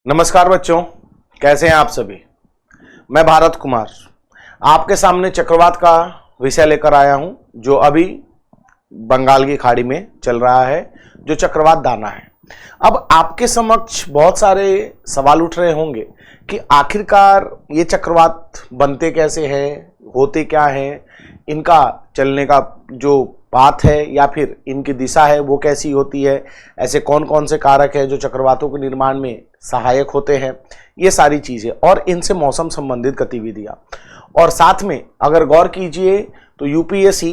नमस्कार बच्चों, कैसे हैं आप सभी। मैं भारत कुमार आपके सामने चक्रवात का विषय लेकर आया हूं, जो अभी बंगाल की खाड़ी में चल रहा है, जो चक्रवात दाना है। अब आपके समक्ष बहुत सारे सवाल उठ रहे होंगे कि आखिरकार ये चक्रवात बनते कैसे हैं, होते क्या हैं, इनका चलने का जो पाथ है या फिर इनकी दिशा है वो कैसी होती है, ऐसे कौन कौन से कारक हैं जो चक्रवातों के निर्माण में सहायक होते हैं, ये सारी चीज़ें और इनसे मौसम संबंधित गतिविधियाँ। और साथ में अगर गौर कीजिए तो यूपीएससी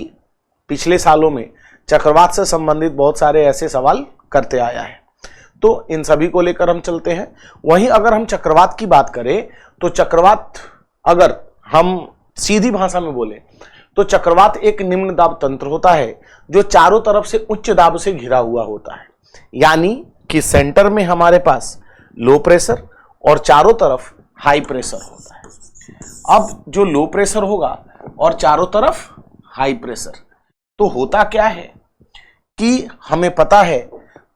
पिछले सालों में चक्रवात से संबंधित बहुत सारे ऐसे सवाल करते आया है, तो इन सभी को लेकर हम चलते हैं। वहीं अगर हम चक्रवात की बात करें तो चक्रवात, अगर हम सीधी भाषा में बोले तो चक्रवात एक निम्न दाब तंत्र होता है जो चारों तरफ से उच्च दाब से घिरा हुआ होता है। यानी कि सेंटर में हमारे पास लो प्रेशर और चारों तरफ हाई प्रेशर होता है। अब जो लो प्रेशर होगा और चारों तरफ हाई प्रेशर, तो होता क्या है कि हमें पता है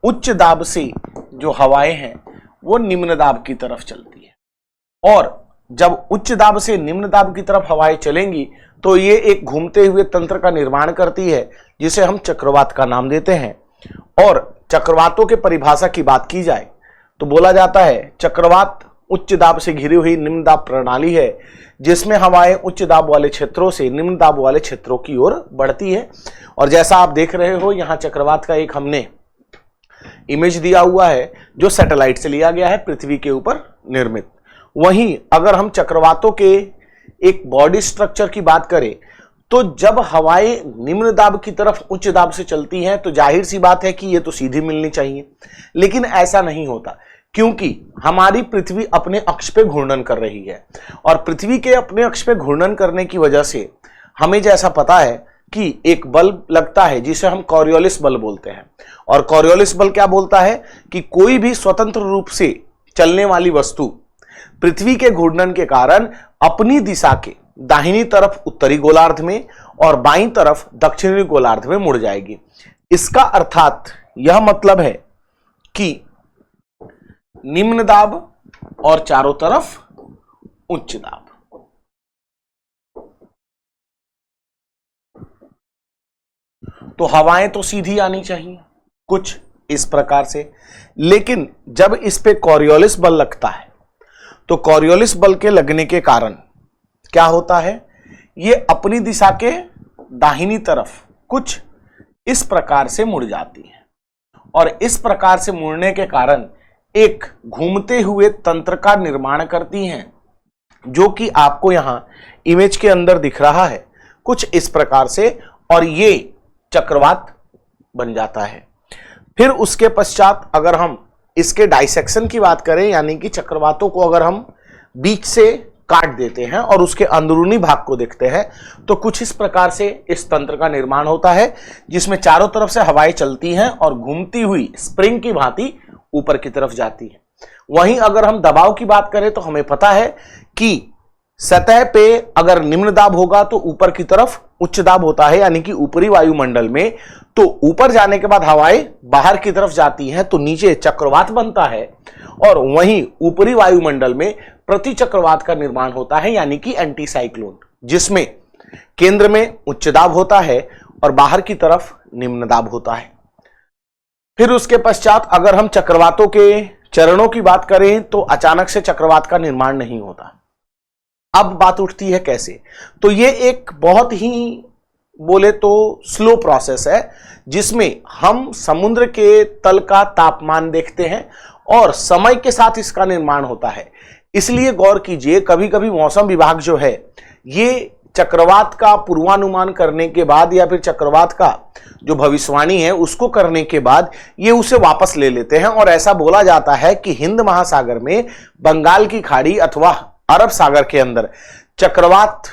उच्च दाब से जो हवाएं हैं वो निम्न दाब की तरफ चलती है, और जब उच्च दाब से निम्न दाब की तरफ हवाएं चलेंगी तो ये एक घूमते हुए तंत्र का निर्माण करती है, जिसे हम चक्रवात का नाम देते हैं। और चक्रवातों के परिभाषा की बात की जाए तो बोला जाता है चक्रवात उच्च दाब से घिरी हुई निम्न दाब प्रणाली है, जिसमें हवाएं उच्च दाब वाले क्षेत्रों से निम्न दाब वाले क्षेत्रों की ओर बढ़ती है। और जैसा आप देख रहे हो, यहाँ चक्रवात का एक हमने इमेज दिया हुआ है जो सैटेलाइट से लिया गया है, पृथ्वी के ऊपर निर्मित। वहीं अगर हम चक्रवातों के एक बॉडी स्ट्रक्चर की बात करें तो जब हवाएं निम्न दाब की तरफ उच्च दाब से चलती हैं तो जाहिर सी बात है कि ये तो सीधी मिलनी चाहिए, लेकिन ऐसा नहीं होता, क्योंकि हमारी पृथ्वी अपने अक्ष पे घूर्णन कर रही है। और पृथ्वी के अपने अक्ष पे घूर्णन करने की वजह से हमें जैसा पता है कि एक बल लगता है जिसे हम कॉरियोलिस बल बोलते हैं। और कॉरियोलिस बल क्या बोलता है कि कोई भी स्वतंत्र रूप से चलने वाली वस्तु पृथ्वी के घूर्णन के कारण अपनी दिशा के दाहिनी तरफ उत्तरी गोलार्ध में और बाईं तरफ दक्षिणी गोलार्ध में मुड़ जाएगी। इसका अर्थात यह मतलब है कि निम्न दाब और चारों तरफ उच्च दाब। तो हवाएं तो सीधी आनी चाहिए कुछ इस प्रकार से, लेकिन जब इस पे कॉरियोलिस बल लगता है तो कॉरियोलिस बल के लगने के कारण क्या होता है, ये अपनी दिशा के दाहिनी तरफ कुछ इस प्रकार से मुड़ जाती है। और इस प्रकार से मुड़ने के कारण एक घूमते हुए तंत्र का निर्माण करती हैं, जो कि आपको यहां इमेज के अंदर दिख रहा है कुछ इस प्रकार से, और ये चक्रवात बन जाता है। फिर उसके पश्चात अगर हम इसके डाइसेक्शन की बात करें, यानी कि चक्रवातों को अगर हम बीच से काट देते हैं और उसके अंदरूनी भाग को देखते हैं तो कुछ इस प्रकार से इस तंत्र का निर्माण होता है, जिसमें चारों तरफ से हवाएं चलती हैं और घूमती हुई स्प्रिंग की भांति ऊपर की तरफ जाती है। वहीं अगर हम दबाव की बात करें तो हमें पता है कि सतह पे अगर निम्न दाब होगा तो ऊपर की तरफ उच्च दाब होता है, यानी कि ऊपरी वायुमंडल में तो ऊपर जाने के बाद हवाएं बाहर की तरफ जाती हैं तो नीचे चक्रवात बनता है, और वहीं ऊपरी वायुमंडल में प्रति चक्रवात का निर्माण होता है, यानी कि एंटी साइक्लोन, जिसमें केंद्र में उच्च दाब होता है और बाहर की तरफ निम्न दाब होता है। फिर उसके पश्चात अगर हम चक्रवातों के चरणों की बात करें तो अचानक से चक्रवात का निर्माण नहीं होता। अब बात उठती है कैसे, तो ये एक बहुत ही बोले तो स्लो प्रोसेस है, जिसमें हम समुद्र के तल का तापमान देखते हैं और समय के साथ इसका निर्माण होता है। इसलिए गौर कीजिए, कभी कभी मौसम विभाग जो है ये चक्रवात का पूर्वानुमान करने के बाद या फिर चक्रवात का जो भविष्यवाणी है उसको करने के बाद ये उसे वापस ले लेते हैं, और ऐसा बोला जाता है कि हिंद महासागर में बंगाल की खाड़ी अथवा अरब सागर के अंदर चक्रवात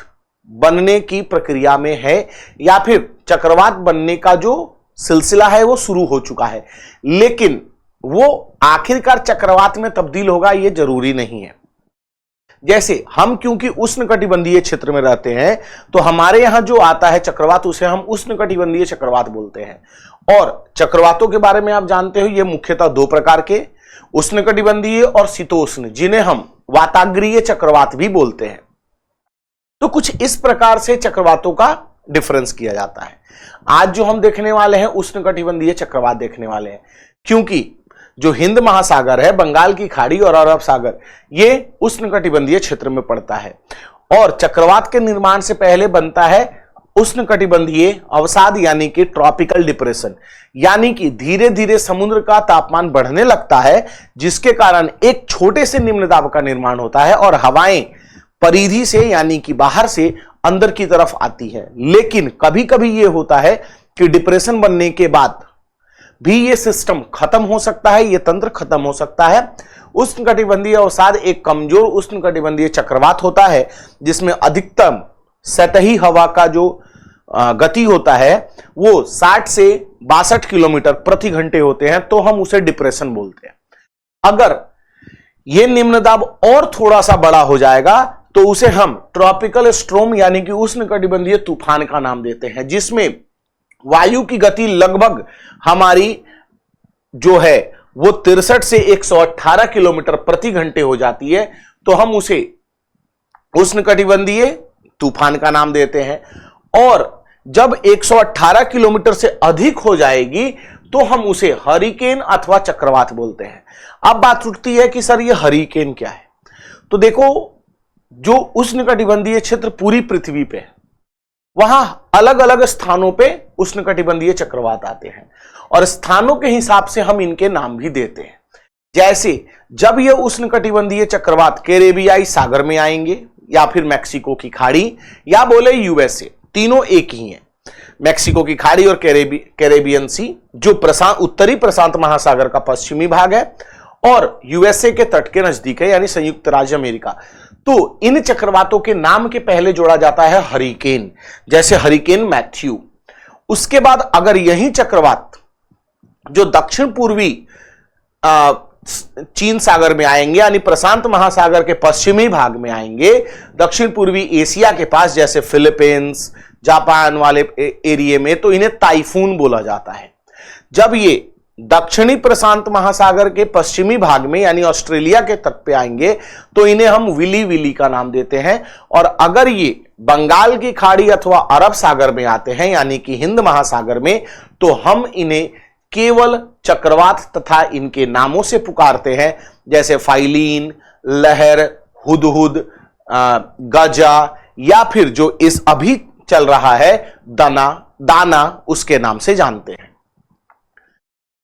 बनने की प्रक्रिया में है, या फिर चक्रवात बनने का जो सिलसिला है वो शुरू हो चुका है, लेकिन वो आखिरकार चक्रवात में तब्दील होगा ये जरूरी नहीं है। जैसे हम क्योंकि उष्णकटिबंधीय क्षेत्र में रहते हैं तो हमारे यहां जो आता है चक्रवात उसे हम उष्णकटिबंधीय चक्रवात बोलते हैं। और चक्रवातों के बारे में आप जानते हो ये मुख्यतः दो प्रकार के, उष्णकटिबंधीय और शीतोष्ण, जिन्हें हम वाताग्रीय चक्रवात भी बोलते हैं। तो कुछ इस प्रकार से चक्रवातों का डिफरेंस किया जाता है। आज जो हम देखने वाले हैं उष्णकटिबंधीय चक्रवात देखने वाले हैं, क्योंकि जो हिंद महासागर है, बंगाल की खाड़ी और अरब सागर, ये उष्णकटिबंधीय क्षेत्र में पड़ता है और चक्रवात के निर्माण से पहले बनता है उष्णकटिबंधीय अवसाद यानी कि ट्रॉपिकल डिप्रेशन, यानी कि धीरे धीरे समुद्र का तापमान बढ़ने लगता है, जिसके कारण एक छोटे से निम्न दाब का निर्माण होता है और हवाएं परिधि से यानी कि बाहर से अंदर की तरफ आती है। लेकिन कभी कभी यह होता है कि डिप्रेशन बनने के बाद भी यह सिस्टम खत्म हो सकता है, यह तंत्र खत्म हो सकता है। उष्णकटिबंधीय अवसाद एक कमजोर उष्णकटिबंधीय चक्रवात होता है जिसमें अधिकतम सतही हवा का जो गति होता है वो 60 से 62 किलोमीटर प्रति घंटे होते हैं, तो हम उसे डिप्रेशन बोलते हैं। अगर यह निम्न दाब और थोड़ा सा बड़ा हो जाएगा तो उसे हम ट्रॉपिकल स्ट्रोम यानी कि उष्णकटिबंधीय तूफान का नाम देते हैं, जिसमें वायु की गति लगभग हमारी जो है वो 63 से 118 किलोमीटर प्रति घंटे हो जाती है, तो हम उसे उष्णकटिबंधीय तूफान का नाम देते हैं। और जब 118 किलोमीटर से अधिक हो जाएगी तो हम उसे हरिकेन अथवा चक्रवात बोलते हैं। अब बात उठती है कि सर ये हरिकेन क्या है? तो देखो, जो उष्णकटिबंधीय क्षेत्र पूरी पृथ्वी पे है, वहां अलग अलग स्थानों पे उष्णकटिबंधीय चक्रवात आते हैं और स्थानों के हिसाब से हम इनके नाम भी देते हैं। जैसे जब ये उष्णकटिबंधीय चक्रवात कैरेबियाई सागर में आएंगे या फिर मैक्सिको की खाड़ी या बोले यूएसए, तीनों एक ही हैं। मैक्सिको की खाड़ी और कैरेबियन सी जो उत्तरी प्रशांत महासागर का पश्चिमी भाग है और यूएसए के तट के नजदीक है, यानी संयुक्त राज्य अमेरिका। तो इन चक्रवातों के नाम के पहले जोड़ा जाता है हरिकेन, जैसे हरिकेन मैथ्यू। उसके बाद अगर यही चक्रवात जो दक्षिण पूर्वी चीन सागर में आएंगे, यानी प्रशांत महासागर के पश्चिमी भाग में आएंगे, दक्षिण पूर्वी एशिया के पास जैसे फिलीपींस, जापान वाले एरिया में, तो इन्हें टाइफून बोला जाता है। जब ये दक्षिणी प्रशांत महासागर के पश्चिमी भाग में यानी ऑस्ट्रेलिया के तट पे आएंगे तो इन्हें हम विली विली का नाम देते हैं। और अगर ये बंगाल की खाड़ी अथवा अरब सागर में आते हैं यानी कि हिंद महासागर में, तो हम इन्हें केवल चक्रवात तथा इनके नामों से पुकारते हैं, जैसे फाइलीन, लहर, हुदहुद, गजा, या फिर जो इस अभी चल रहा है दाना, उसके नाम से जानते हैं।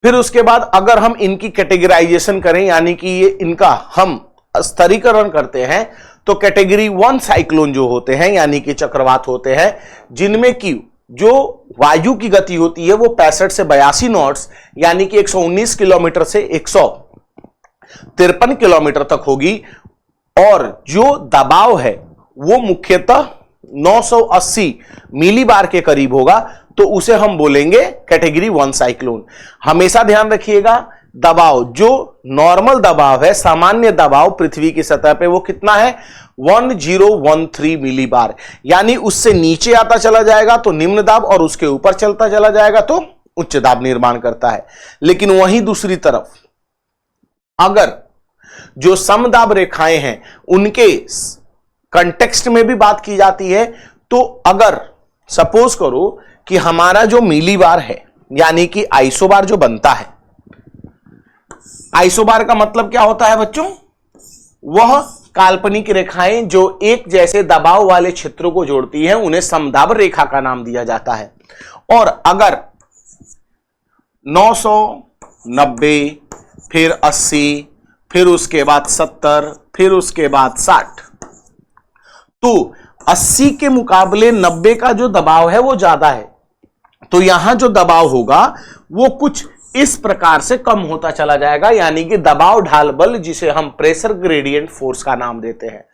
फिर उसके बाद अगर हम इनकी कैटेगराइजेशन करें यानी कि ये इनका हम स्तरीकरण करते हैं, तो कैटेगरी 1 साइक्लोन जो होते हैं यानी कि चक्रवात होते हैं, जिनमें की जो वायु की गति होती है वो 65 से 82 नॉट्स यानी कि 119 किलोमीटर से 153 किलोमीटर तक होगी, और जो दबाव है वो मुख्यतः 980 मिलीबार के करीब होगा, तो उसे हम बोलेंगे कैटेगरी 1 साइक्लोन। हमेशा ध्यान रखिएगा, दबाव जो नॉर्मल दबाव है, सामान्य दबाव पृथ्वी की सतह पे वो कितना है 1013 मिलीबार, यानी उससे नीचे आता चला जाएगा तो निम्न दाब और उसके ऊपर चलता चला जाएगा तो उच्च दाब निर्माण करता है। लेकिन वहीं दूसरी तरफ अगर जो समदाब रेखाएं हैं उनके कंटेक्स्ट में भी बात की जाती है, तो अगर सपोज करो कि हमारा जो मिलीबार है यानी कि आइसोबार जो बनता है, आइसोबार का मतलब क्या होता है बच्चों? वह काल्पनिक रेखाएं जो एक जैसे दबाव वाले क्षेत्रों को जोड़ती हैं उन्हें समदाब रेखा का नाम दिया जाता है। और अगर 990 फिर 80 फिर उसके बाद 70 फिर उसके बाद 60, तो 80 के मुकाबले 90 का जो दबाव है वो ज्यादा है, तो यहां जो दबाव होगा वो कुछ इस प्रकार से कम होता चला जाएगा, यानी कि दबाव ढाल बल, जिसे हम प्रेशर ग्रेडियंट फोर्स का नाम देते हैं।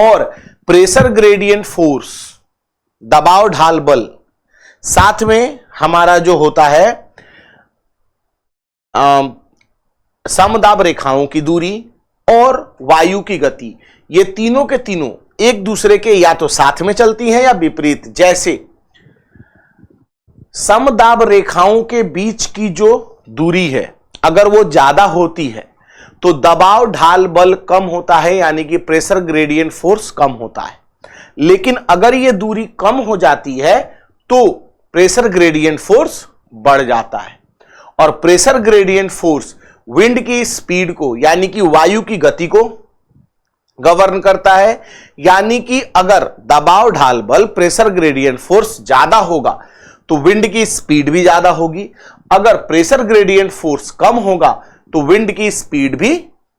और प्रेशर ग्रेडियंट फोर्स, दबाव ढाल बल, साथ में हमारा जो होता है समदाब रेखाओं की दूरी और वायु की गति, ये तीनों के तीनों एक दूसरे के या तो साथ में चलती हैं या विपरीत। जैसे समदाब रेखाओं के बीच की जो दूरी है अगर वो ज्यादा होती है तो दबाव ढाल बल कम होता है, यानी कि प्रेशर ग्रेडियंट फोर्स कम होता है। लेकिन अगर यह दूरी कम हो जाती है तो प्रेशर ग्रेडियंट फोर्स बढ़ जाता है। और प्रेशर ग्रेडियंट फोर्स विंड की स्पीड को, यानी कि वायु की गति को गवर्न करता है। यानी कि अगर दबाव ढाल बल प्रेशर ग्रेडियंट फोर्स ज्यादा होगा तो विंड की स्पीड भी ज्यादा होगी। अगर प्रेशर ग्रेडियंट फोर्स कम होगा तो विंड की स्पीड भी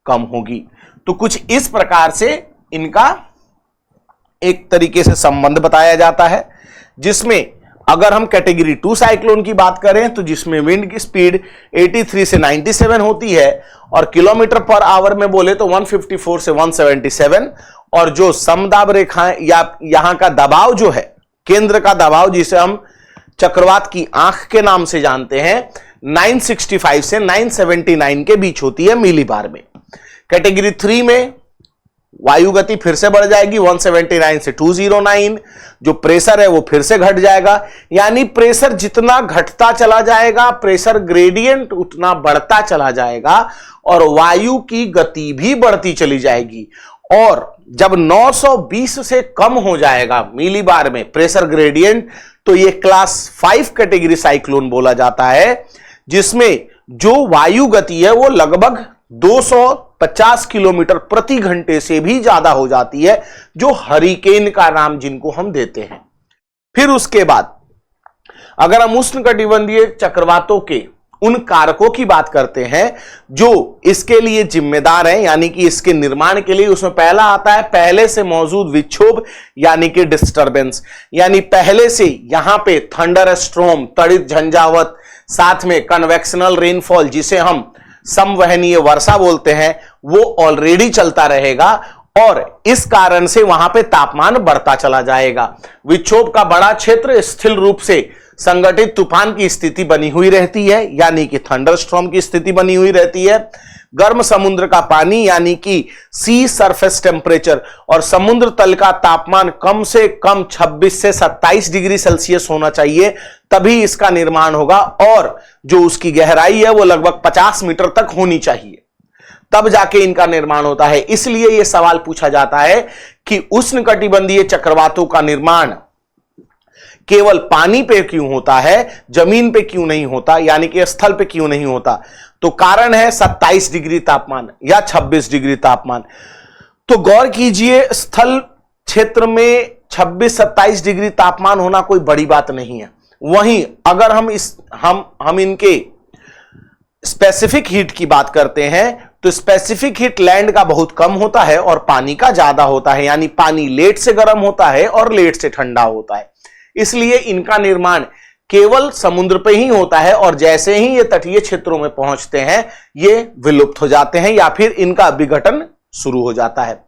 कम होगी। तो कुछ इस प्रकार से इनका एक तरीके से संबंध बताया जाता है, जिसमें अगर हम कैटेगरी 2 साइक्लोन की बात करें तो जिसमें विंड की स्पीड 83 से 97 होती है और किलोमीटर पर आवर में बोले तो 154 से 177, और जो समदाब रेखाएं या यहां का दबाव जो है, केंद्र का दबाव जिसे हम चक्रवात की आंख के नाम से जानते हैं, 965 से 979 के बीच होती है मिलीबार में। कैटेगरी 3 में वायु गति फिर से बढ़ जाएगी 179 से 209, जो प्रेशर है वो फिर से घट जाएगा। यानी प्रेशर जितना घटता चला जाएगा प्रेशर ग्रेडियंट उतना बढ़ता चला जाएगा और वायु की गति भी बढ़ती चली जाएगी। और जब 920 से कम हो जाएगा मिलीबार में प्रेशर ग्रेडियंट तो ये क्लास 5 कैटेगरी साइक्लोन बोला जाता है, जिसमें जो वायु गति है वो लगभग 250 किलोमीटर प्रति घंटे से भी ज्यादा हो जाती है, जो हरिकेन का नाम जिनको हम देते हैं। फिर उसके बाद अगर हम उष्णकटिबंधीय चक्रवातों के उन कारकों की बात करते हैं जो इसके लिए जिम्मेदार हैं, यानी कि इसके निर्माण के लिए, उसमें पहला आता है पहले से मौजूद विक्षोभ यानी कि डिस्टरबेंस। यानी पहले से यहां पे थंडर स्ट्रॉम, तड़ित झंझावत, साथ में कन्वेक्शनल रेनफॉल जिसे हम समवहनीय वर्षा बोलते हैं, वो ऑलरेडी चलता रहेगा और इस कारण से वहां पे तापमान बढ़ता चला जाएगा। विक्षोभ का बड़ा क्षेत्र स्थिर रूप से संगठित तूफान की स्थिति बनी हुई रहती है, यानी कि थंडरस्टॉर्म की स्थिति बनी हुई रहती है। गर्म समुद्र का पानी यानी कि सी सरफेस टेम्परेचर और समुद्र तल का तापमान कम से कम 26 से 27 डिग्री सेल्सियस होना चाहिए, तभी इसका निर्माण होगा। और जो उसकी गहराई है वो लगभग 50 मीटर तक होनी चाहिए, तब जाके इनका निर्माण होता है। इसलिए यह सवाल पूछा जाता है कि उष्णकटिबंधीय चक्रवातों का निर्माण केवल पानी पे क्यों होता है, जमीन पे क्यों नहीं होता, यानी कि स्थल पे क्यों नहीं होता। तो कारण है 27 डिग्री तापमान या 26 डिग्री तापमान। तो गौर कीजिए, स्थल क्षेत्र में 26-27 डिग्री तापमान होना कोई बड़ी बात नहीं है। वहीं अगर हम इनके स्पेसिफिक हीट की बात करते हैं तो स्पेसिफिक हीट लैंड का बहुत कम होता है और पानी का ज्यादा होता है, यानी पानी लेट से गर्म होता है और लेट से ठंडा होता है। इसलिए इनका निर्माण केवल समुद्र पे ही होता है और जैसे ही ये तटीय क्षेत्रों में पहुंचते हैं ये विलुप्त हो जाते हैं या फिर इनका विघटन शुरू हो जाता है।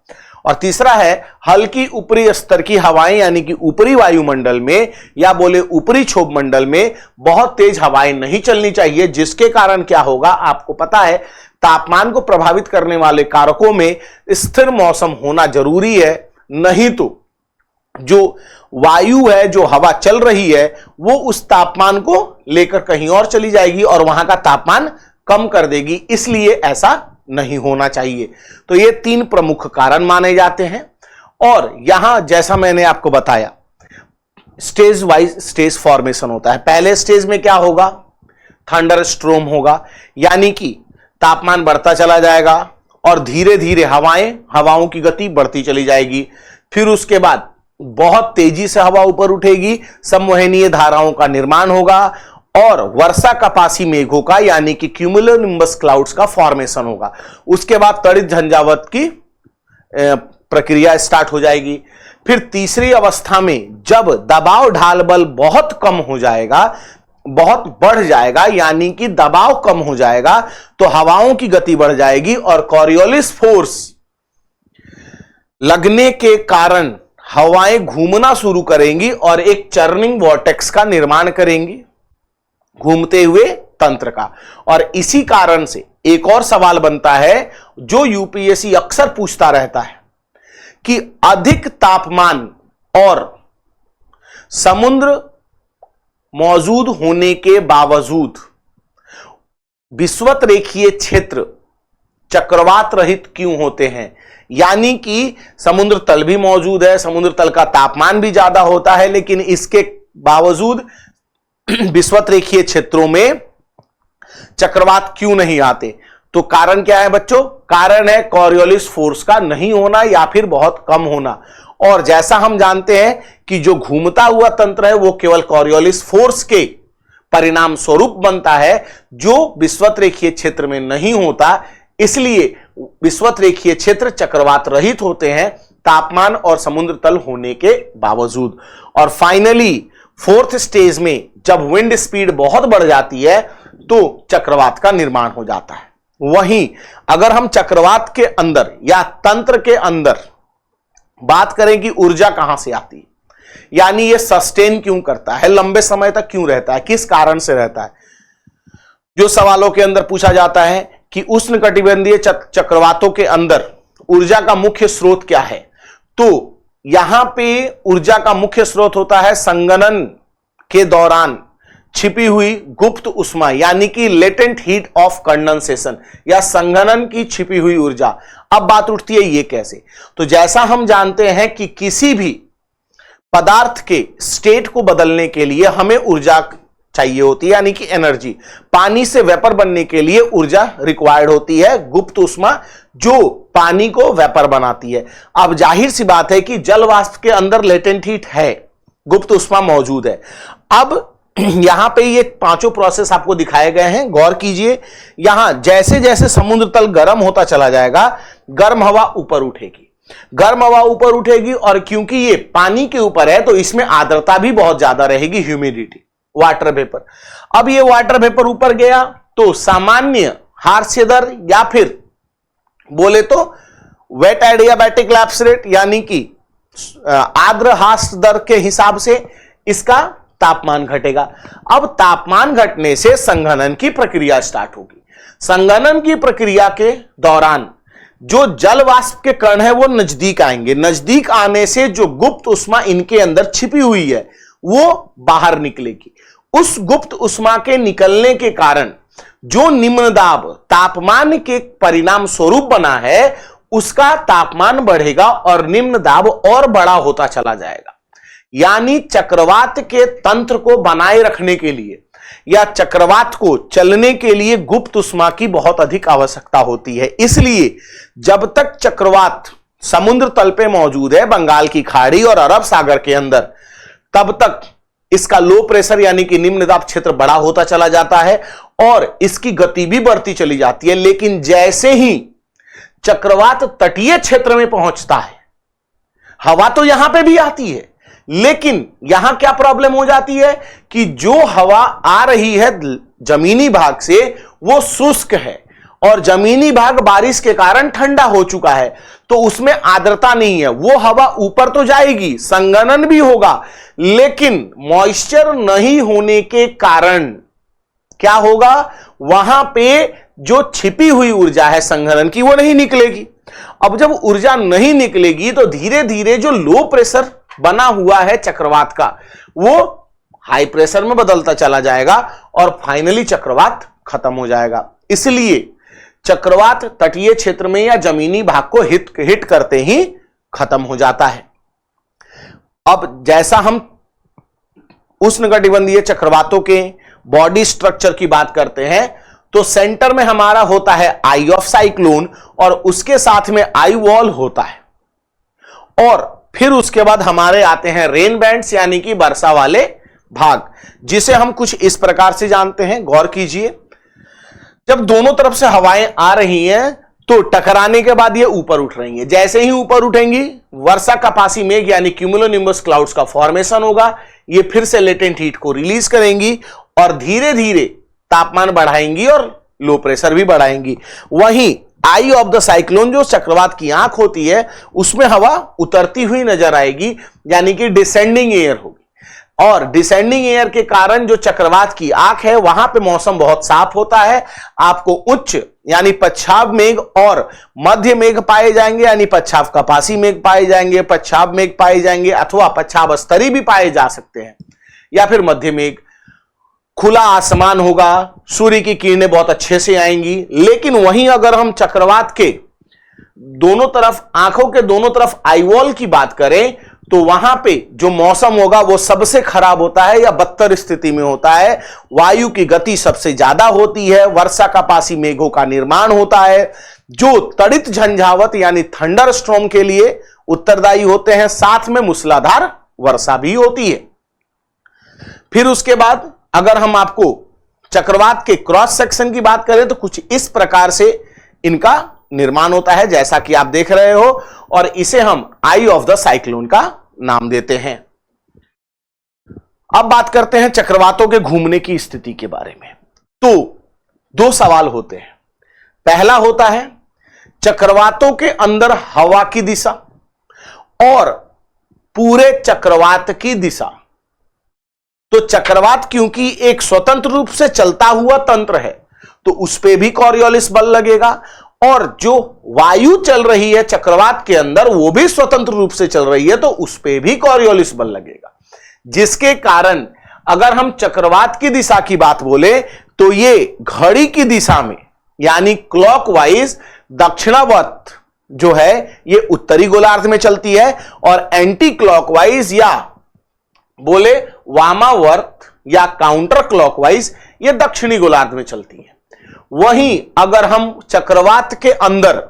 और तीसरा है हल्की ऊपरी स्तर की हवाएं, यानी कि ऊपरी वायुमंडल में या बोले ऊपरी क्षोभ मंडल में बहुत तेज हवाएं नहीं चलनी चाहिए, जिसके कारण क्या होगा आपको पता है, तापमान को प्रभावित करने वाले कारकों में स्थिर मौसम होना जरूरी है। नहीं तो जो वायु है, जो हवा चल रही है, वो उस तापमान को लेकर कहीं और चली जाएगी और वहां का तापमान कम कर देगी। इसलिए ऐसा नहीं होना चाहिए। तो ये 3 प्रमुख कारण माने जाते हैं। और यहां जैसा मैंने आपको बताया स्टेज वाइज स्टेज फॉर्मेशन होता है। पहले स्टेज में क्या होगा, थंडर स्ट्रोम होगा, यानी कि तापमान बढ़ता चला जाएगा और धीरे धीरे हवाओं की गति बढ़ती चली जाएगी। फिर उसके बाद बहुत तेजी से हवा ऊपर उठेगी, संवहनीय धाराओं का निर्माण होगा और वर्षा कपासी मेघों का यानी कि क्यूमुलोनिम्बस क्लाउड्स का फॉर्मेशन होगा। उसके बाद तड़ित झंझावत की प्रक्रिया स्टार्ट हो जाएगी। फिर तीसरी अवस्था में जब दबाव ढाल बल बहुत कम हो जाएगा, बहुत बढ़ जाएगा, यानी कि दबाव कम हो जाएगा, तो हवाओं की गति बढ़ जाएगी और कॉरियोलिस फोर्स लगने के कारण हवाएं घूमना शुरू करेंगी और एक चर्निंग वॉर्टेक्स का निर्माण करेंगी, घूमते हुए तंत्र का। और इसी कारण से एक और सवाल बनता है जो यूपीएससी अक्सर पूछता रहता है कि अधिक तापमान और समुद्र मौजूद होने के बावजूद विषुवत रेखीय क्षेत्र चक्रवात रहित क्यों होते हैं? यानी कि समुद्र तल भी मौजूद है, समुद्र तल का तापमान भी ज्यादा होता है, लेकिन इसके बावजूद विषुवत रेखीय क्षेत्रों में चक्रवात क्यों नहीं आते? तो कारण क्या है बच्चों? कारण है कॉरियोलिस फोर्स का नहीं होना या फिर बहुत कम होना। और जैसा हम जानते हैं कि जो घूमता हुआ तंत्र है वो केवल कॉरियोलिस फोर्स के परिणाम स्वरूप बनता है, जो विषुवत रेखीय क्षेत्र में नहीं होता। इसलिए विषुवत रेखीय क्षेत्र चक्रवात रहित होते हैं तापमान और समुद्र तल होने के बावजूद। और फाइनली फोर्थ स्टेज में जब विंड स्पीड बहुत बढ़ जाती है तो चक्रवात का निर्माण हो जाता है। वहीं अगर हम चक्रवात के अंदर या तंत्र के अंदर बात करें कि ऊर्जा कहां से आती है, यानी ये सस्टेन क्यों करता है, लंबे समय तक क्यों रहता है, किस कारण से रहता है, जो सवालों के अंदर पूछा जाता है कि उष्णकटिबंधीय चक्रवातों के अंदर ऊर्जा का मुख्य स्रोत क्या है, तो यहां पे ऊर्जा का मुख्य स्रोत होता है संघनन के दौरान छिपी हुई गुप्त उष्मा, यानी कि लेटेंट हीट ऑफ कंडेंसेशन या संघनन की छिपी हुई ऊर्जा। अब बात उठती है ये कैसे? तो जैसा हम जानते हैं कि किसी भी पदार्थ के स्टेट को बदलने के लिए हमें ऊर्जा चाहिए होती है, यानी कि एनर्जी। पानी से वेपर बनने के लिए ऊर्जा रिक्वायर्ड होती है, गुप्त उष्मा, जो पानी को वेपर बनाती है। अब जाहिर सी बात है कि जल वाष्प के अंदर लेटेंट हीट है, गुप्त उष्मा मौजूद है। अब यहां पे ये पांचों प्रोसेस आपको दिखाए गए हैं, गौर कीजिए। यहां जैसे जैसे समुद्र तल गर्म होता चला जाएगा, गर्म हवा ऊपर उठेगी, गर्म हवा ऊपर उठेगी, और क्योंकि ये पानी के ऊपर है तो इसमें आर्द्रता भी बहुत ज्यादा रहेगी, ह्यूमिडिटी, वाटर वेपर। अब ये वाटर वेपर ऊपर गया तो सामान्य हार्स्य दर या फिर बोले तो वेट एडियाबैटिक लैप्स रेट, यानी कि आर्द्र हास्य दर के हिसाब से इसका तापमान घटेगा। अब तापमान घटने से संघनन की प्रक्रिया स्टार्ट होगी। संघनन की प्रक्रिया के दौरान जो जल वाष्प के कण है वो नजदीक आएंगे, नजदीक आने से जो गुप्त उष्मा इनके अंदर छिपी हुई है वो बाहर निकलेगी। उस गुप्त उष्मा के निकलने के कारण जो निम्न दाब तापमान के परिणाम स्वरूप बना है उसका तापमान बढ़ेगा और निम्न दाब और बड़ा होता चला जाएगा। यानी चक्रवात के तंत्र को बनाए रखने के लिए या चक्रवात को चलने के लिए गुप्त उष्मा की बहुत अधिक आवश्यकता होती है। इसलिए जब तक चक्रवात समुद्र तल पे मौजूद है, बंगाल की खाड़ी और अरब सागर के अंदर, तब तक इसका लो प्रेशर यानी कि निम्न दाब क्षेत्र बड़ा होता चला जाता है और इसकी गति भी बढ़ती चली जाती है। लेकिन जैसे ही चक्रवात तटीय क्षेत्र में पहुंचता है, हवा तो यहां पे भी आती है, लेकिन यहां क्या प्रॉब्लम हो जाती है कि जो हवा आ रही है जमीनी भाग से वो शुष्क है और जमीनी भाग बारिश के कारण ठंडा हो चुका है, तो उसमें आर्द्रता नहीं है। वो हवा ऊपर तो जाएगी, संघनन भी होगा, लेकिन मॉइस्चर नहीं होने के कारण क्या होगा, वहां पे जो छिपी हुई ऊर्जा है संघनन की वो नहीं निकलेगी। अब जब ऊर्जा नहीं निकलेगी तो धीरे धीरे जो लो प्रेशर बना हुआ है चक्रवात का वो हाई प्रेशर में बदलता चला जाएगा और फाइनली चक्रवात खत्म हो जाएगा। इसलिए चक्रवात तटीय क्षेत्र में या जमीनी भाग को हिट करते ही खत्म हो जाता है। अब जैसा हम उष्णकटिबंधीय चक्रवातों के बॉडी स्ट्रक्चर की बात करते हैं तो सेंटर में हमारा होता है आई ऑफ साइक्लोन और उसके साथ में आई वॉल होता है, और फिर उसके बाद हमारे आते हैं रेन बैंड्स यानी कि वर्षा वाले भाग, जिसे हम कुछ इस प्रकार से जानते हैं। गौर कीजिए, जब दोनों तरफ से हवाएं आ रही हैं तो टकराने के बाद ये ऊपर उठ रही हैं, जैसे ही ऊपर उठेंगी वर्षा का पासी मेघ यानी क्यूमुलोनिम्बस क्लाउड्स का फॉर्मेशन होगा, ये फिर से लेटेंट हीट को रिलीज करेंगी और धीरे धीरे तापमान बढ़ाएंगी और लो प्रेशर भी बढ़ाएंगी। वहीं आई ऑफ द साइक्लोन जो चक्रवात की आंख होती है उसमें हवा उतरती हुई नजर आएगी, यानी कि डिसेंडिंग एयर होगी, और डिसेंडिंग एयर के कारण जो चक्रवात की आंख है वहां पे मौसम बहुत साफ होता है। आपको उच्च यानी पच्छाव मेघ और मध्य मेघ पाए जाएंगे, यानी पच्छाव कपासी मेघ पाए जाएंगे, पच्छाव मेघ पाए जाएंगे, अथवा पच्छाव स्तरी भी पाए जा सकते हैं, या फिर मध्य मेघ। खुला आसमान होगा, सूर्य की किरणें बहुत अच्छे से आएंगी। लेकिन वहीं अगर हम चक्रवात के दोनों तरफ, आंखों के दोनों तरफ आईवॉल की बात करें, तो वहां पे जो मौसम होगा वो सबसे खराब होता है या बदतर स्थिति में होता है। वायु की गति सबसे ज्यादा होती है, वर्षा का पासी मेघों का निर्माण होता है जो तड़ित झंझावत यानी थंडर स्टॉर्म के लिए उत्तरदायी होते हैं, साथ में मूसलाधार वर्षा भी होती है। फिर उसके बाद अगर हम आपको चक्रवात के क्रॉस सेक्शन की बात करें तो कुछ इस प्रकार से इनका निर्माण होता है जैसा कि आप देख रहे हो, और इसे हम आई ऑफ द साइक्लोन का नाम देते हैं। अब बात करते हैं चक्रवातों के घूमने की स्थिति के बारे में। तो दो सवाल होते हैं। पहला होता है चक्रवातों के अंदर हवा की दिशा और पूरे चक्रवात की दिशा। तो चक्रवात क्योंकि एक स्वतंत्र रूप से चलता हुआ तंत्र है तो उस पे भी कॉरियोलिस बल लगेगा, और जो वायु चल रही है चक्रवात के अंदर वो भी स्वतंत्र रूप से चल रही है तो उस पे भी कॉरियोलिस बल लगेगा, जिसके कारण अगर हम चक्रवात की दिशा की बात बोले तो ये घड़ी की दिशा में यानी क्लॉकवाइज दक्षिणावर्त जो है ये उत्तरी गोलार्ध में चलती है, और एंटी क्लॉकवाइज या बोले वामावर्त या काउंटर क्लॉकवाइज ये दक्षिणी गोलार्ध में चलती है। वहीं अगर हम चक्रवात के अंदर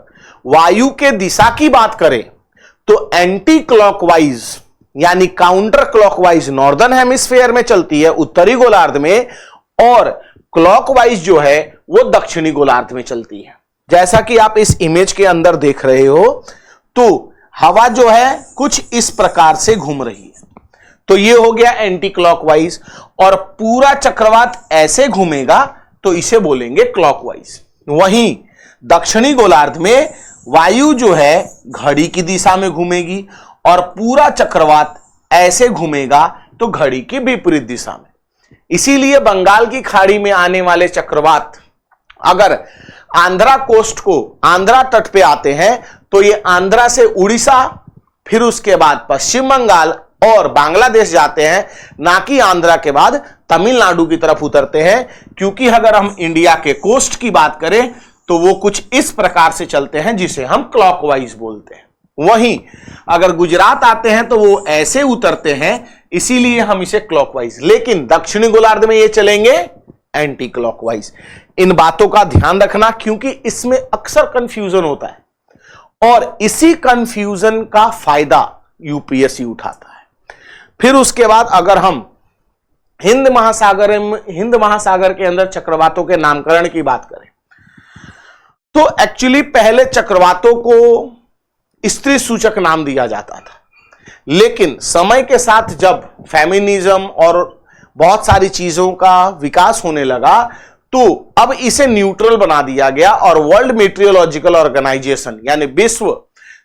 वायु के दिशा की बात करें तो एंटी क्लॉकवाइज यानी काउंटर क्लॉकवाइज नॉर्दर्न हेमिस्फीयर में चलती है उत्तरी गोलार्ध में, और क्लॉकवाइज जो है वो दक्षिणी गोलार्ध में चलती है। जैसा कि आप इस इमेज के अंदर देख रहे हो तो हवा जो है कुछ इस प्रकार से घूम रही है, तो ये हो गया एंटी क्लॉकवाइज, और पूरा चक्रवात ऐसे घूमेगा तो इसे बोलेंगे क्लॉकवाइज। वहीं दक्षिणी गोलार्ध में वायु जो है घड़ी की दिशा में घूमेगी और पूरा चक्रवात ऐसे घूमेगा तो घड़ी की विपरीत दिशा में। इसीलिए बंगाल की खाड़ी में आने वाले चक्रवात अगर आंध्रा कोस्ट को, आंध्रा तट पे आते हैं तो ये आंध्रा से उड़ीसा, फिर उसके बाद पश्चिम बंगाल और बांग्लादेश जाते हैं, ना कि आंध्रा के बाद तमिलनाडु की तरफ उतरते हैं। क्योंकि अगर हम इंडिया के कोस्ट की बात करें तो वो कुछ इस प्रकार से चलते हैं जिसे हम क्लॉकवाइज बोलते हैं। वहीं अगर गुजरात आते हैं तो वो ऐसे उतरते हैं, इसीलिए हम इसे क्लॉकवाइज, लेकिन दक्षिणी गोलार्ध में ये चलेंगे एंटी क्लॉकवाइज। इन बातों का ध्यान रखना क्योंकि इसमें अक्सर कंफ्यूजन होता है और इसी कंफ्यूजन का फायदा यूपीएससी उठाता है। फिर उसके बाद अगर हम हिंद महासागर के अंदर चक्रवातों के नामकरण की बात करें तो एक्चुअली पहले चक्रवातों को स्त्री सूचक नाम दिया जाता था, लेकिन समय के साथ जब फेमिनिज्म और बहुत सारी चीजों का विकास होने लगा तो अब इसे न्यूट्रल बना दिया गया और वर्ल्ड मेट्रियोलॉजिकल ऑर्गेनाइजेशन यानी विश्व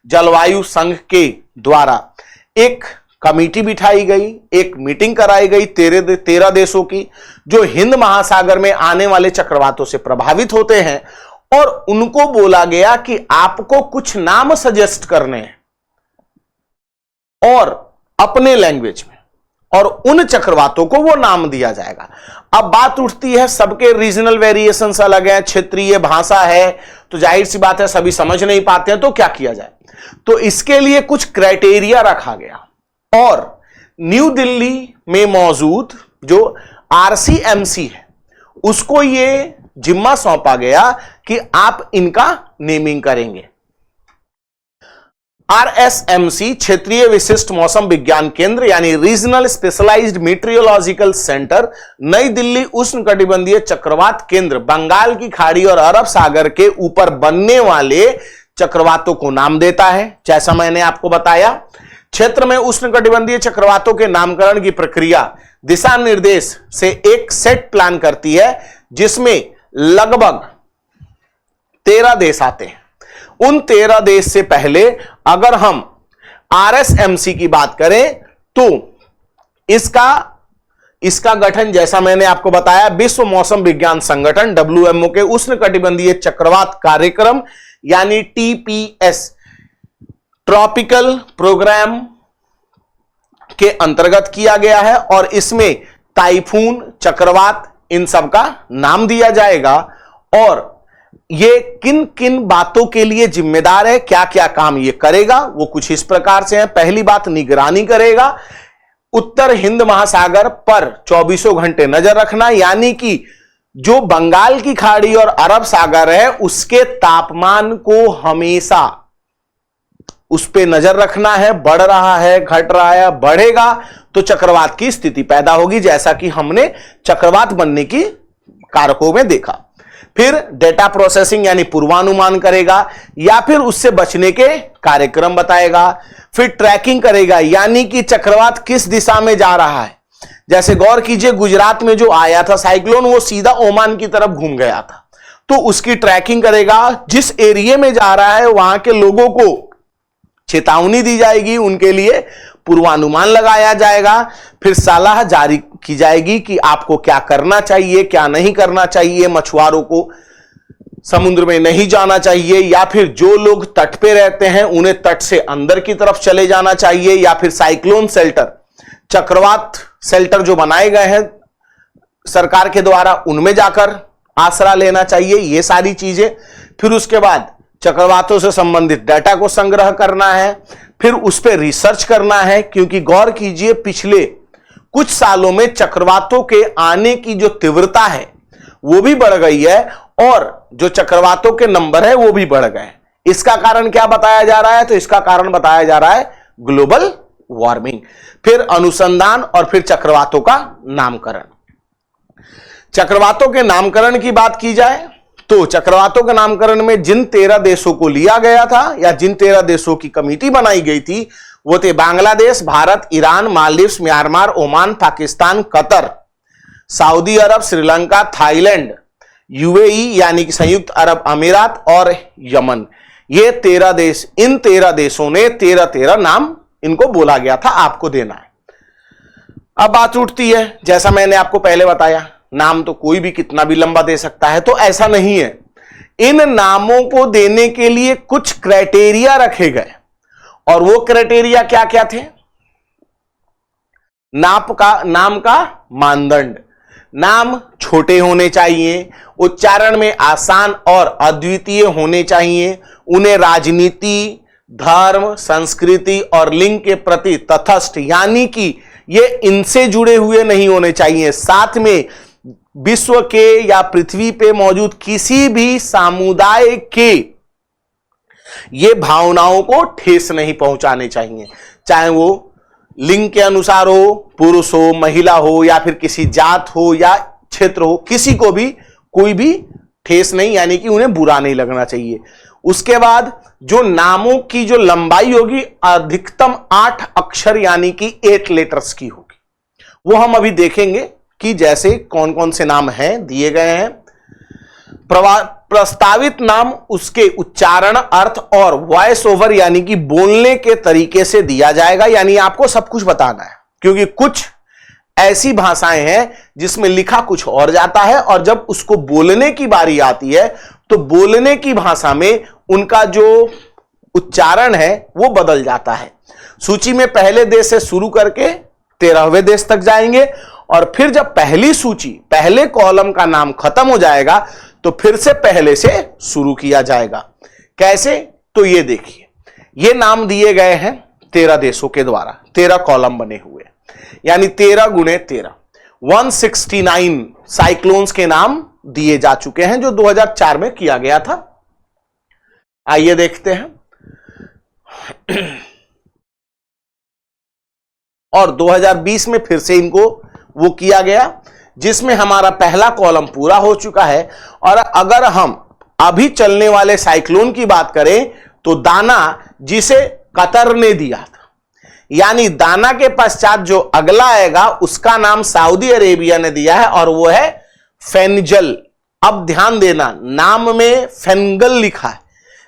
जलवायु संघ के द्वारा एक कमेटी बिठाई गई, एक मीटिंग कराई गई 13 देशों की जो हिंद महासागर में आने वाले चक्रवातों से प्रभावित होते हैं, और उनको बोला गया कि आपको कुछ नाम सजेस्ट करने हैं और अपने लैंग्वेज में, और उन चक्रवातों को वो नाम दिया जाएगा। अब बात उठती है सबके रीजनल वेरिएशंस अलग हैं, क्षेत्रीय भाषा है, तो जाहिर सी बात है सभी समझ नहीं पाते हैं, तो क्या किया जाए। तो इसके लिए कुछ क्राइटेरिया रखा गया और न्यू दिल्ली में मौजूद जो आरसीएमसी है उसको ये जिम्मा सौंपा गया कि आप इनका नेमिंग करेंगे। आरएसएमसी क्षेत्रीय विशिष्ट मौसम विज्ञान केंद्र यानी रीजनल स्पेशलाइज्ड मीटरियोलॉजिकल सेंटर, नई दिल्ली उष्णकटिबंधीय चक्रवात केंद्र बंगाल की खाड़ी और अरब सागर के ऊपर बनने वाले चक्रवातों को नाम देता है। जैसा मैंने आपको बताया, क्षेत्र में उष्णकटिबंधीय चक्रवातों के नामकरण की प्रक्रिया दिशा निर्देश से एक सेट प्लान करती है जिसमें लगभग 13 देश आते हैं। उन 13 देश से पहले अगर हम आरएसएमसी की बात करें तो इसका गठन जैसा मैंने आपको बताया विश्व मौसम विज्ञान संगठन WMO के उष्णकटिबंधीय चक्रवात कार्यक्रम यानी TPS ट्रॉपिकल प्रोग्राम के अंतर्गत किया गया है, और इसमें टाइफून, चक्रवात, इन सब का नाम दिया जाएगा और ये किन किन बातों के लिए जिम्मेदार है, क्या क्या काम ये करेगा, वो कुछ इस प्रकार से है। पहली बात, निगरानी करेगा, उत्तर हिंद महासागर पर 24 घंटे नजर रखना, यानी कि जो बंगाल की खाड़ी और अरब सागर है उसके तापमान को हमेशा उस पे नजर रखना है, बढ़ रहा है, घट रहा है, बढ़ेगा तो चक्रवात की स्थिति पैदा होगी, जैसा कि हमने चक्रवात बनने की कारकों में देखा। फिर डेटा प्रोसेसिंग यानी पूर्वानुमान करेगा या फिर उससे बचने के कार्यक्रम बताएगा। फिर ट्रैकिंग करेगा, यानी कि चक्रवात किस दिशा में जा रहा है। जैसे गौर कीजिए, गुजरात में जो आया था साइक्लोन वो सीधा ओमान की तरफ घूम गया था, तो उसकी ट्रैकिंग करेगा। जिस एरिया में जा रहा है वहां के लोगों को चेतावनी दी जाएगी, उनके लिए पूर्वानुमान लगाया जाएगा। फिर सलाह जारी की जाएगी कि आपको क्या करना चाहिए, क्या नहीं करना चाहिए। मछुआरों को समुद्र में नहीं जाना चाहिए, या फिर जो लोग तट पे रहते हैं उन्हें तट से अंदर की तरफ चले जाना चाहिए, या फिर साइक्लोन शेल्टर, चक्रवात शेल्टर जो बनाए गए हैं सरकार के द्वारा, उनमें जाकर आसरा लेना चाहिए। ये सारी चीजें। फिर उसके बाद चक्रवातों से संबंधित डाटा को संग्रह करना है, फिर उस पर रिसर्च करना है, क्योंकि गौर कीजिए पिछले कुछ सालों में चक्रवातों के आने की जो तीव्रता है वो भी बढ़ गई है और जो चक्रवातों के नंबर है वो भी बढ़ गए। इसका कारण क्या बताया जा रहा है? तो इसका कारण बताया जा रहा है ग्लोबल वार्मिंग। फिर अनुसंधान और फिर चक्रवातों का नामकरण। चक्रवातों के नामकरण की बात की जाए तो चक्रवातों के नामकरण में जिन 13 देशों को लिया गया था या जिन 13 देशों की कमेटी बनाई गई थी वो थे Bangladesh, Bharat, Iran, Maldives, Myanmar, Oman, Pakistan, Qatar, Saudi Arabia, Sri Lanka, Thailand, UAE यानी कि संयुक्त अरब अमीरात और यमन। ये 13 देश, इन 13 देशों ने 13 नाम इनको बोला गया था आपको देना है। अब बात उठती है, जैसा मैंने आपको पहले बताया, नाम तो कोई भी कितना भी लंबा दे सकता है, तो ऐसा नहीं है। इन नामों को देने के लिए कुछ क्राइटेरिया रखे गए और वो क्राइटेरिया क्या क्या थे? नाम का मानदंड, नाम छोटे होने चाहिए, उच्चारण में आसान और अद्वितीय होने चाहिए, उन्हें राजनीति, धर्म, संस्कृति और लिंग के प्रति तटस्थ यानी कि ये इनसे जुड़े हुए नहीं होने चाहिए, साथ में विश्व के या पृथ्वी पे मौजूद किसी भी समुदाय के ये भावनाओं को ठेस नहीं पहुंचाने चाहिए, चाहे वो लिंग के अनुसार हो, पुरुष हो, महिला हो या फिर किसी जात हो या क्षेत्र हो, किसी को भी कोई भी ठेस नहीं, यानी कि उन्हें बुरा नहीं लगना चाहिए। उसके बाद जो नामों की जो लंबाई होगी अधिकतम 8 अक्षर यानी कि 8 लेटर्स की होगी, वो हम अभी देखेंगे कि जैसे कौन कौन से नाम हैं दिए गए हैं। प्रस्तावित नाम उसके उच्चारण, अर्थ और वॉइस ओवर यानी कि बोलने के तरीके से दिया जाएगा, यानी आपको सब कुछ बताना है, क्योंकि कुछ ऐसी भाषाएं हैं जिसमें लिखा कुछ और जाता है और जब उसको बोलने की बारी आती है तो बोलने की भाषा में उनका जो उच्चारण है वो बदल जाता है। सूची में पहले देश से शुरू करके 13वें देश तक जाएंगे और फिर जब पहली सूची, पहले कॉलम का नाम खत्म हो जाएगा तो फिर से पहले से शुरू किया जाएगा। कैसे? तो ये देखिए, ये नाम दिए गए हैं 13 देशों के द्वारा, 13 कॉलम बने हुए, यानी 13 गुणे 13, 169 साइक्लोन्स के नाम दिए जा चुके हैं जो 2004 में किया गया था। आइए देखते हैं। और 2020 में फिर से इनको वो किया गया, जिसमें हमारा पहला कॉलम पूरा हो चुका है। और अगर हम अभी चलने वाले साइक्लोन की बात करें तो दाना, जिसे कतर ने दिया था, यानी दाना के पश्चात जो अगला आएगा उसका नाम सऊदी अरेबिया ने दिया है और वो है फेनजल। अब ध्यान देना, नाम में फेनगल लिखा है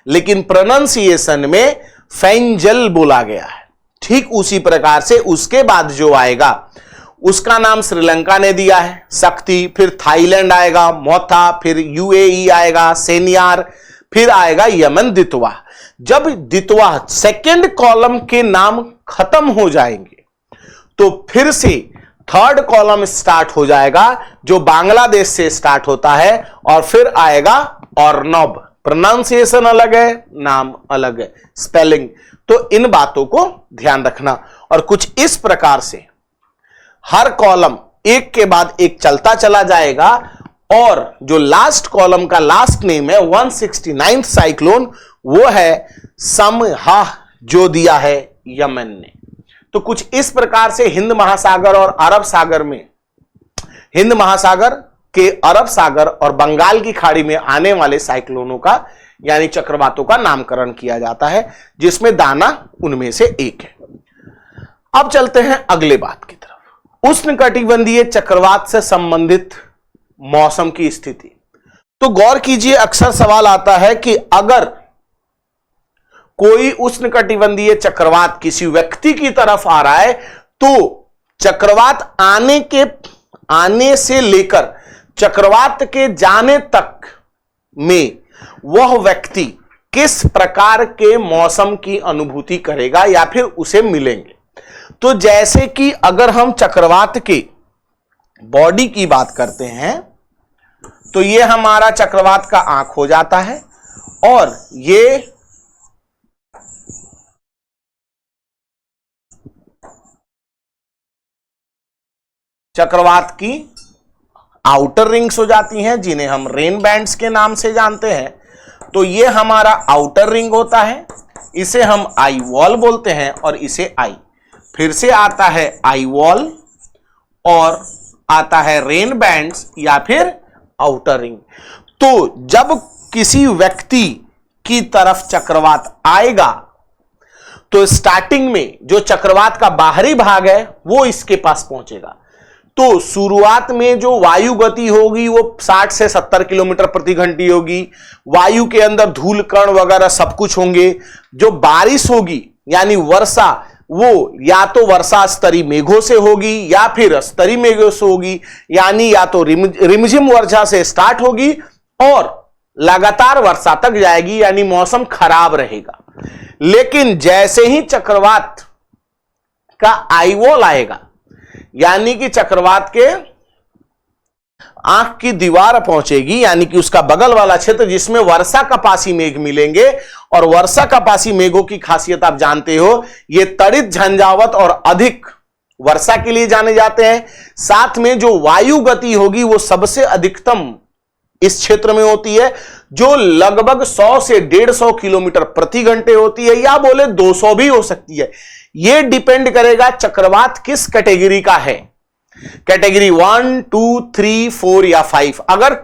लेकिन प्रोनाउंसिएशन में फेंजल बोला गया है। ठीक उसी प्रकार से उसके बाद जो आएगा उसका नाम श्रीलंका ने दिया है, शक्ति, फिर थाईलैंड आएगा, मोथा, फिर यूएई आएगा, सेनियार, फिर आएगा यमन, दितवा। जब दितवा सेकंड कॉलम के नाम खत्म हो जाएंगे तो फिर से थर्ड कॉलम स्टार्ट हो जाएगा जो बांग्लादेश से स्टार्ट होता है और फिर आएगा अर्नब। प्रोनाउंसिएशन अलग है, नाम अलग है, स्पेलिंग। तो इन बातों को ध्यान रखना। और कुछ इस प्रकार से हर कॉलम एक के बाद एक चलता चला जाएगा और जो लास्ट कॉलम का लास्ट नेम है 169th साइक्लोन, वो है समहा, जो दिया है यमन ने। तो कुछ इस प्रकार से हिंद महासागर और अरब सागर में, हिंद महासागर के अरब सागर और बंगाल की खाड़ी में आने वाले साइक्लोनों का यानी चक्रवातों का नामकरण किया जाता है, जिसमें दाना उनमें से एक है। अब चलते हैं अगले बात की तरफ, उष्णकटिबंधीय चक्रवात से संबंधित मौसम की स्थिति। तो गौर कीजिए, अक्सर सवाल आता है कि अगर कोई उष्णकटिबंधीय चक्रवात किसी व्यक्ति की तरफ आ रहा है तो चक्रवात आने से लेकर चक्रवात के जाने तक में वह व्यक्ति किस प्रकार के मौसम की अनुभूति करेगा या फिर उसे मिलेंगे। तो जैसे कि अगर हम चक्रवात के बॉडी की बात करते हैं तो यह हमारा चक्रवात का आंख हो जाता है और ये चक्रवात की आउटर रिंग्स हो जाती हैं, जिन्हें हम रेन बैंड्स के नाम से जानते हैं। तो ये हमारा आउटर रिंग होता है, इसे हम आई वॉल बोलते हैं और इसे आई। फिर से आता है आई वॉल और आता है रेन बैंड्स या फिर आउटर रिंग। तो जब किसी व्यक्ति की तरफ चक्रवात आएगा तो स्टार्टिंग में जो चक्रवात का बाहरी भाग है वो इसके पास पहुंचेगा। तो शुरुआत में जो वायु गति होगी वो 60 से 70 किलोमीटर प्रति घंटे होगी। वायु के अंदर धूल कण वगैरह सब कुछ होंगे। जो बारिश होगी यानी वर्षा, वो या तो वर्षा स्तरीय मेघों से होगी या फिर स्तरीय मेघों से होगी, यानी या तो रिमझिम वर्षा से स्टार्ट होगी और लगातार वर्षा तक जाएगी, यानी मौसम खराब रहेगा। लेकिन जैसे ही चक्रवात का आई वॉल आएगा, यानी कि चक्रवात के आंख की दीवार पहुंचेगी, यानी कि उसका बगल वाला क्षेत्र जिसमें वर्षा कपासी मेघ मिलेंगे, और वर्षा कपासी मेघों की खासियत आप जानते हो, ये तड़ित झंझावत और अधिक वर्षा के लिए जाने जाते हैं। साथ में जो वायु गति होगी वो सबसे अधिकतम इस क्षेत्र में होती है, जो लगभग 100 से 150 किलोमीटर प्रति घंटे होती है, या बोले 200 भी हो सकती है। यह डिपेंड करेगा चक्रवात किस कैटेगरी का है, कैटेगरी 1, 2, 3, 4 या 5। अगर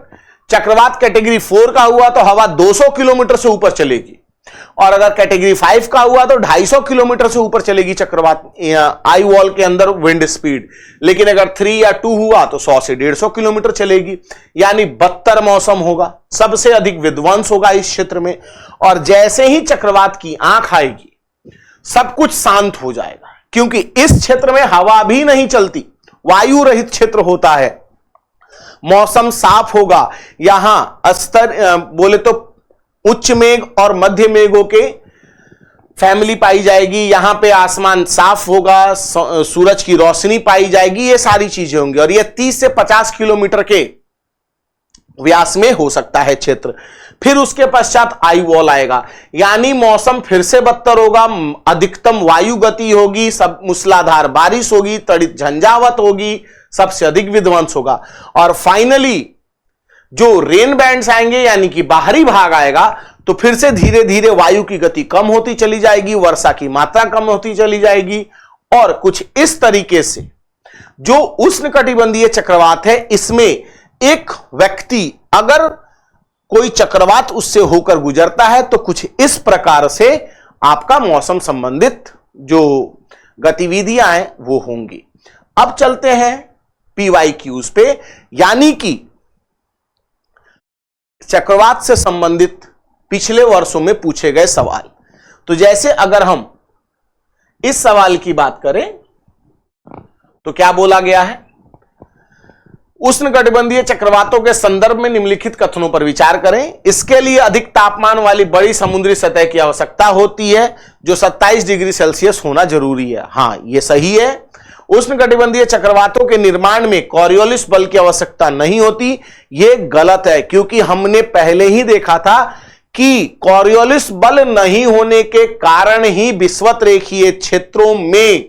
चक्रवात कैटेगरी 4 का हुआ तो हवा 200 किलोमीटर से ऊपर चलेगी, और अगर कैटेगरी 5 का हुआ तो 250 किलोमीटर से ऊपर चलेगी चक्रवात आई वॉल के अंदर विंड स्पीड। लेकिन अगर 3 या 2 हुआ तो 100 से 150 किलोमीटर चलेगी, यानी बदतर मौसम होगा, सबसे अधिक विध्वंस होगा इस क्षेत्र में। और जैसे ही चक्रवात की आंख आएगी सब कुछ शांत हो जाएगा, क्योंकि इस क्षेत्र में हवा भी नहीं चलती, वायु रहित क्षेत्र होता है। मौसम साफ होगा, यहां स्तर बोले तो उच्च मेघ और मध्य मेघों के फैमिली पाई जाएगी। यहां पे आसमान साफ होगा, सूरज की रोशनी पाई जाएगी, ये सारी चीजें होंगी। और ये 30 से 50 किलोमीटर के व्यास में हो सकता है क्षेत्र। फिर उसके पश्चात आई वॉल आएगा, यानी मौसम फिर से बदतर होगा, अधिकतम वायु गति होगी, सब मूसलाधार बारिश होगी, तड़ित झंझावत होगी, सबसे अधिक विध्वंस होगा। और फाइनली जो रेन बैंड्स आएंगे यानी कि बाहरी भाग आएगा, तो फिर से धीरे धीरे वायु की गति कम होती चली जाएगी, वर्षा की मात्रा कम होती चली जाएगी। और कुछ इस तरीके से जो उष्णकटिबंधीय चक्रवात है, इसमें एक व्यक्ति अगर कोई चक्रवात उससे होकर गुजरता है तो कुछ इस प्रकार से आपका मौसम संबंधित जो गतिविधियां हैं वो होंगी। अब चलते हैं PYQs पे, यानी कि चक्रवात से संबंधित पिछले वर्षों में पूछे गए सवाल। तो जैसे अगर हम इस सवाल की बात करें तो क्या बोला गया है, उष्णकटिबंधीय चक्रवातों के संदर्भ में निम्नलिखित कथनों पर विचार करें। इसके लिए अधिक तापमान वाली बड़ी समुद्री सतह की आवश्यकता होती है, जो 27 डिग्री सेल्सियस होना जरूरी है। हां, यह सही है। उष्णकटिबंधीय चक्रवातों के निर्माण में कॉरियोलिस बल की आवश्यकता नहीं होती। यह गलत है, क्योंकि हमने पहले ही देखा था कि कॉरियोलिस बल नहीं होने के कारण ही विषुवत रेखीय क्षेत्रों में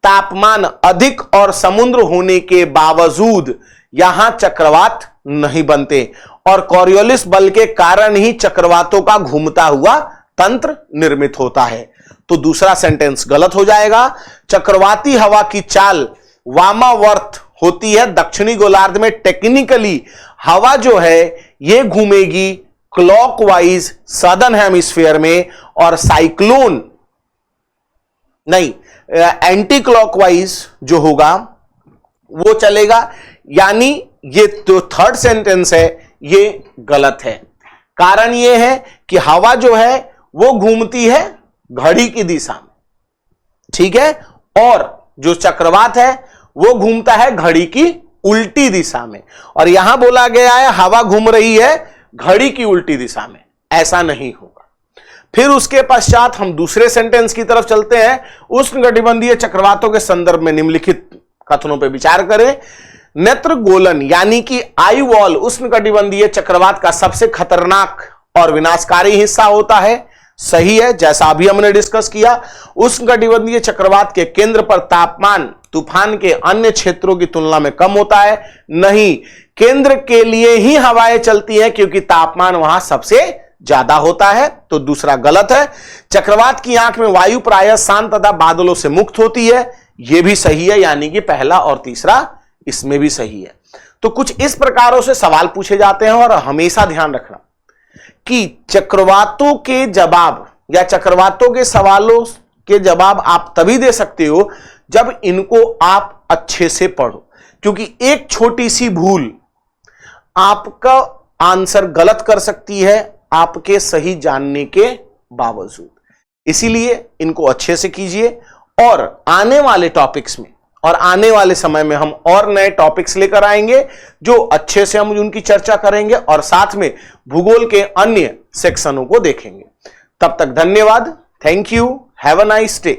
तापमान अधिक और समुद्र होने के बावजूद यहां चक्रवात नहीं बनते, और कॉरियोलिस बल के कारण ही चक्रवातों का घूमता हुआ तंत्र निर्मित होता है। तो दूसरा सेंटेंस गलत हो जाएगा। चक्रवाती हवा की चाल वामावर्त होती है। दक्षिणी गोलार्ध में टेक्निकली हवा जो है यह घूमेगी क्लॉकवाइज सदर्न हेमिस्फीयर में, और साइक्लोन नहीं, एंटी क्लॉकवाइज जो होगा वो चलेगा। यानी ये जो थर्ड सेंटेंस है ये गलत है। कारण ये है कि हवा जो है वो घूमती है घड़ी की दिशा में, ठीक है, और जो चक्रवात है वो घूमता है घड़ी की उल्टी दिशा में। और यहां बोला गया है हवा घूम रही है घड़ी की उल्टी दिशा में, ऐसा नहीं होगा। फिर उसके पश्चात हम दूसरे सेंटेंस की तरफ चलते हैं। उष्णकटिबंधीय चक्रवातों के संदर्भ में निम्नलिखित कथनों पर विचार करें। नेत्रगोलन यानी कि आई वॉल उष्णकटिबंधीय चक्रवात का सबसे खतरनाक और विनाशकारी हिस्सा होता है। सही है, जैसा अभी हमने डिस्कस किया। उष्णकटिबंधीय चक्रवात के केंद्र पर तापमान तूफान के अन्य क्षेत्रों की तुलना में कम होता है। नहीं, केंद्र के लिए ही हवाएं चलती हैं, क्योंकि तापमान वहां सबसे ज्यादा होता है। तो दूसरा गलत है। चक्रवात की आंख में वायु प्रायः शांत तथा बादलों से मुक्त होती है। यह भी सही है, यानी कि पहला और तीसरा इसमें भी सही है। तो कुछ इस प्रकारों से सवाल पूछे जाते हैं, और हमेशा ध्यान रखना कि चक्रवातों के जवाब या चक्रवातों के सवालों के जवाब आप तभी दे सकते हो जब इनको आप अच्छे से पढ़ो, क्योंकि एक छोटी सी भूल आपका आंसर गलत कर सकती है आपके सही जानने के बावजूद। इसीलिए इनको अच्छे से कीजिए, और आने वाले टॉपिक्स में और आने वाले समय में हम और नए टॉपिक्स लेकर आएंगे जो अच्छे से हम उनकी चर्चा करेंगे, और साथ में भूगोल के अन्य सेक्शनों को देखेंगे। तब तक धन्यवाद। Thank you. Have a nice day.